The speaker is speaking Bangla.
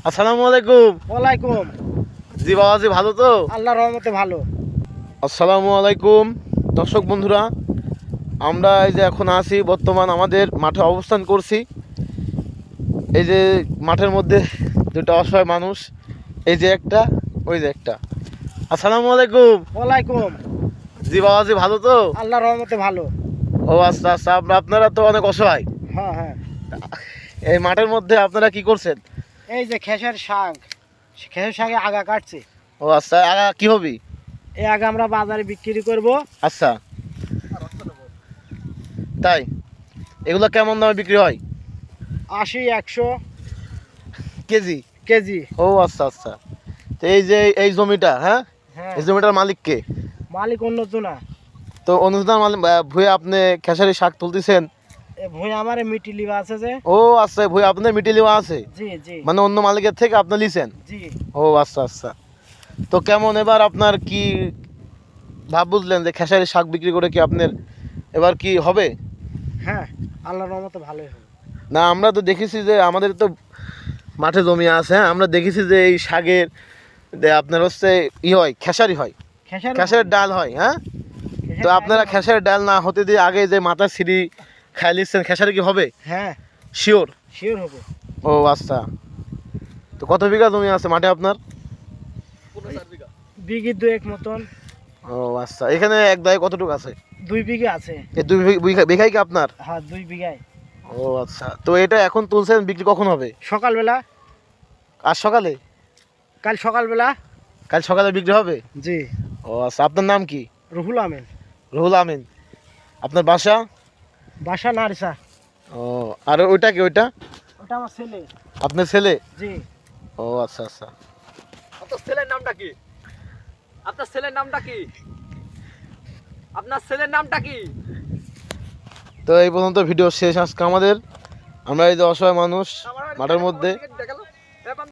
আসসালামু আলাইকুম। ওয়ালাইকুম। জি বাবাজি, ভালো তো? আল্লাহর রহমতে ভালো। আসসালামু আলাইকুম দর্শক বন্ধুরা, আমরা এই যে এখন আছি বর্তমান আমাদের মাঠে অবস্থান করছি। এই যে মাঠের মধ্যে দুটো অসহায় মানুষ, এই যে একটা, ওই যে একটা। আসসালামু আলাইকুম। ওয়ালাইকুম। জি বাবাজি, ভালো তো? আল্লাহর রহমতে ভালো। ও আচ্ছা আচ্ছা, আপনারা তো অনেক অসহায়। হ্যাঁ হ্যাঁ। এই মাঠের মধ্যে আপনারা কি করছেন? এই যে খেসার শাক, খেসার শাকে আগা কাটছে। ও আচ্ছা, কি হবে? এই আগা আমরা বাজারে বিক্রি করব। আচ্ছা, তাই? এগুলো কেমন দামে বিক্রি হয়? 80-100 কেজি? কেজি। ও আচ্ছা আচ্ছা। তো এই যে এই জমিটা, হ্যাঁ, হ্যাঁ, এই জমিটার মালিক কে? মালিক অন্য না। তো অনুদান মালিক ভুঁয়ে আপনি খেসারি শাক তুলতেছেন? এ ভুঁই আমারে মিটি লিবা আছে যে। ও আচ্ছা, ভুঁয়ে আপনার মিটি লিওয়া আছে? জি জি। মানে অন্য মালিকের থেকে আপনি লিছেন? জি। ও আচ্ছা আচ্ছা। তো কেমন এবার আপনার কি ভাব বুঝলেন যে খেসারি শাক বিক্রি করে কি আপনার এবার কি হবে? হ্যাঁ, আল্লাহর রহমতে ভালোই হবে। না, আমরা তো দেখেছি যে আমাদের তো মাঠে জমি আছে, হ্যাঁ, আমরা দেখেছি যে এই শাকের আপনার হচ্ছে হয়, খেসারি হয়, খেসারের ডাল হয়, হ্যাঁ। তো আপনারা খেসারের ডাল না হতে দিয়ে আগে যে মাথা সিঁড়ি খাই লিখছেন, খেসারি কি হবে? হ্যাঁ, শিওর? শিওর হবে। ও আচ্ছা। তো কত বিঘা জমি আছে মাঠে আপনার? বিঘি 2 মতন। ও আচ্ছা, এখানে এক দায়ে কতটুকু আছে? 2 বিঘা আছে। এই 2 বিঘাই কি আপনার? হ্যাঁ, 2 বিঘায়। ও আচ্ছা, তো এটা এখন তুলছেন, বিক্রি কখন হবে? সকালবেলা। আজ সকালে? কাল সকালবেলা। কাল সকালে বিক্রি হবে? জি। ও আচ্ছা, আপনার নাম কি? রুহুল আমিন। রুহুল আমিন। আপনার বাসা? বাসা নারিসা। ও, আর ওইটা কি? ওইটা ওটা আমার ছেলে। আপনার ছেলে? জি। ও আচ্ছা আচ্ছা। আপনার ছেলের নামটা কি? আপনার ছেলের নামটা কি? আপনার ছেলের নামটা কি? তো এই পর্যন্ত ভিডিও শেষ আজকে আমাদের। আমরা এই যে অসহায় মানুষ মাঠের মধ্যে দেখালো